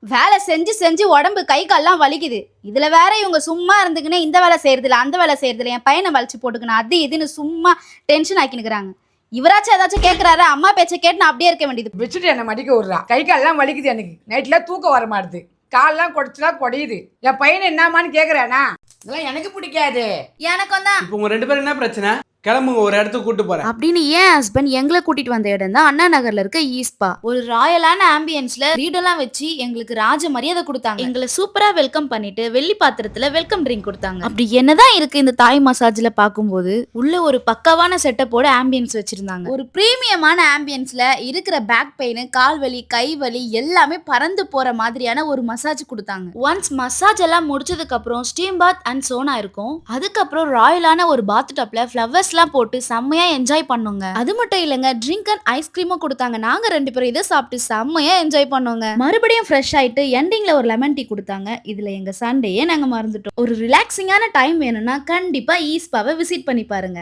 வேலை செஞ்சு செஞ்சு உடம்பு கை கால்லாம் வலிக்குது. இதுல வேற இவங்க சும்மா இருந்துக்குன்னு இந்த வேலை செய்யறதில்ல அந்த வேலை செய்யறதில்ல, என் பையனை வலிச்சு போட்டுக்கணும் அது இதுன்னு சும்மா டென்ஷன் ஆக்கினுக்குறாங்க. இவராச்சும் ஏதாச்சும் கேட்கறாரு, அம்மா பேச்சை கேட்டு நான் அப்படியே இருக்க வேண்டியது. வச்சுட்டு என்னை மடிக்க விடுறா. கை கால்லாம் வலிக்குது எனக்கு. நைட்ல தூக்கம் வர மாட்டுது. கால்லாம் கொடைச்சலா கொடையுது. என் பையனை என்னமான்னு கேக்குறானா? இதெல்லாம் எனக்கு பிடிக்காது. எனக்கும் தான். இப்போ உங்க 2 பேரும் என்ன பிரச்சனை? கிளம்புங்க, ஒரு இடத்துக்கு கூட்டு போறேன் அப்படின்னு ஏன் ஹஸ்பண்ட் எங்களை கூட்டிட்டு வந்த இடம் தான் அண்ணா நகர்ல இருக்க ஈஸ்பா. ஒரு ராயலான ஆம்பியன்ஸ்ல வீடெல்லாம் வச்சு எங்களுக்கு ராஜ மரியாதை கொடுத்தாங்க. எங்களை சூப்பரா வெல்கம் பண்ணிட்டு வெள்ளி பாத்திரத்துல வெல்கம் ட்ரிங்க் கொடுத்தாங்க. அப்படி என்னதான் இருக்கு இந்த தாய் மசாஜ்ல பாக்கும்போது, உள்ள ஒரு பக்காவான செட்டப்போட ஆம்பியன்ஸ் வச்சிருந்தாங்க. ஒரு பிரீமியமான ஆம்பியன்ஸ்ல இருக்கிற பேக் பெயின், கால் வலி, கை வலி எல்லாமே பறந்து போற மாதிரியான ஒரு மசாஜ் கொடுத்தாங்க. ஒன்ஸ் மசாஜ் எல்லாம் முடிச்சதுக்கு அப்புறம் ஸ்டீம் பாத் அண்ட் சோனா இருக்கும். அதுக்கப்புறம் ராயலான ஒரு பாத் டப்ல ஃபிளவர்ஸ் போட்டு செம்மையா என்ஜாய் பண்ணோங்க. அது மட்டும் இல்லங்க, ட்ரிங்க் அண்ட் ஐஸ்கிரீமும் கொடுத்தாங்க. நாங்க 2 பேரும் இதை சாப்பிட்டு செம்மையா என்ஜாய் பண்ணோங்க. மறுபடியும் ஃப்ரெஷ் ஆயிட்டு எண்டிங்ல ஒரு லெமன் டீ கொடுத்தாங்க. இதுல எங்க சண்டேயே நாங்க மறந்துட்டோம். ஒரு ரிலாக்ஸிங்கான டைம் வேணும்னா கண்டிப்பா ஈஸ்பாவை விசிட் பண்ணி பாருங்க.